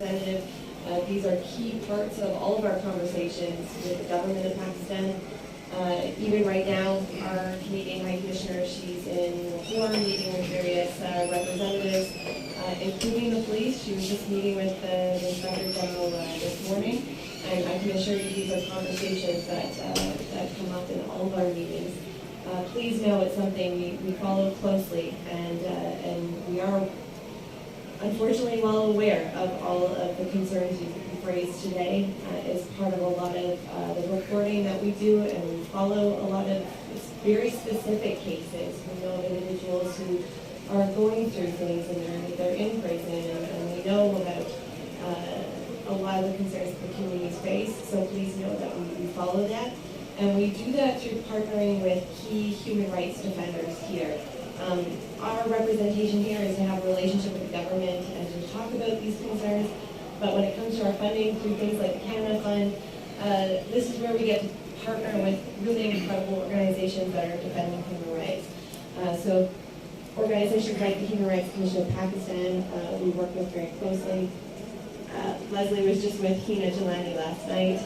Representative. These are key parts of all of our conversations with the government of Pakistan. Even right now, our Canadian High Commissioner, she's in Lahore meeting with various representatives, including the police. She was just meeting with the Inspector General this morning, and I can assure you these are conversations that come up in all of our meetings. Please know it's something we follow closely, and we are unfortunately well aware of all of the concerns you've raised today. As part of a lot of the reporting that we do, and we follow a lot of very specific cases. We know of individuals who are going through things and they're in prison, and we know about a lot of the concerns that the communities face. So please know that we follow that. And we do that through partnering with key human rights defenders here. Our representation here is to have a relationship with the government and to talk about these concerns. But when it comes to our funding through things like the Canada Fund, this is where we get to partner with really incredible organizations that are defending human rights. So organizations like the Human Rights Commission of Pakistan, we work with very closely. Leslie was just with Hina Jalani last night.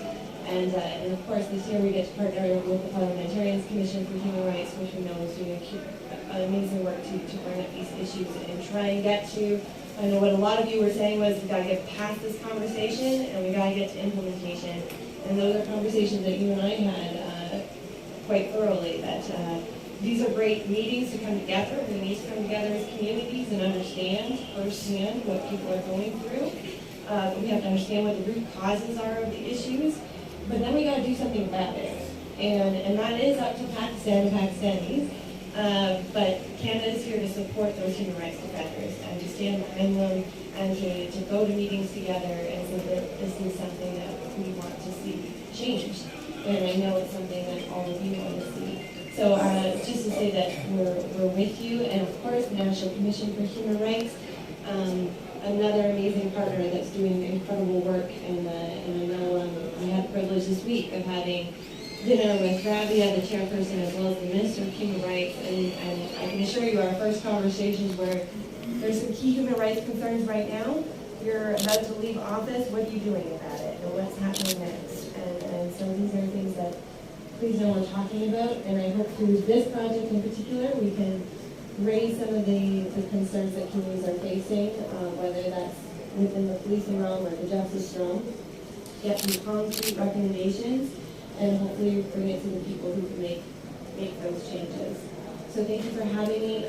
And of course, this year we get to partner with the Parliamentarians Commission for Human Rights, which we know is doing amazing work to bring up these issues and try and get to, I know what a lot of you were saying was we got to get past this conversation and we got to get to implementation. And those are conversations that you and I had quite thoroughly, that these are great meetings to come together. We need to come together as communities and understand firsthand what people are going through. We have to understand what the root causes are of the issues. But then we got to do something about it, and that is up to Pakistan and Pakistanis. But Canada is here to support those human rights defenders and to stand behind them and to go to meetings together and say that this is something that we want to see changed. And I know it's something that all of you want to see. So just to say that we're with you, and of course the National Commission for Human Rights. Another amazing partner that's doing incredible work, and I know I had the privilege this week of having dinner with Rabia, the chairperson, as well as the Minister of Human Rights, and I can assure you our first conversations were there's some key human rights concerns right now. You're about to leave office, what are you doing about it, and what's happening next? And so these are things that please know we're talking about, and I hope through this project in particular we can raise some of the concerns that communities are facing, whether that's within the policing realm or the justice realm, get some concrete recommendations, and hopefully bring it to the people who can make those changes. So thank you for having me.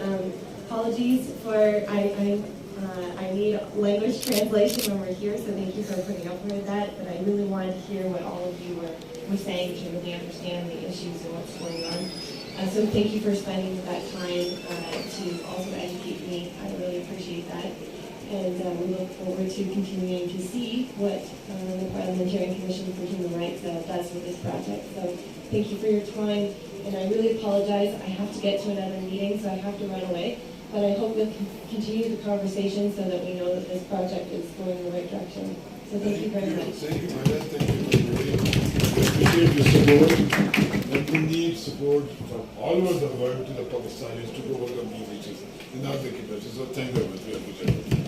Apologies for, I need language translation when we're here, so thank you for putting up with that, but I really wanted to hear what all of you were saying to really understand the issues and what's going on. So thank you for spending that time to also educate me. I really appreciate that. And we look forward to continuing to see what the Parliamentarian Commission for Human Rights does with this project. So thank you for your time. And I really apologize. I have to get to another meeting, so I have to run away. But I hope we'll continue the conversation so that we know that this project is going in the right direction. So thank you very much. Thank you, Maya. Thank you. We appreciate your support. And we need support from all over the world to the Pakistanis to overcome these issues in our community. So thank you very much. We appreciate it.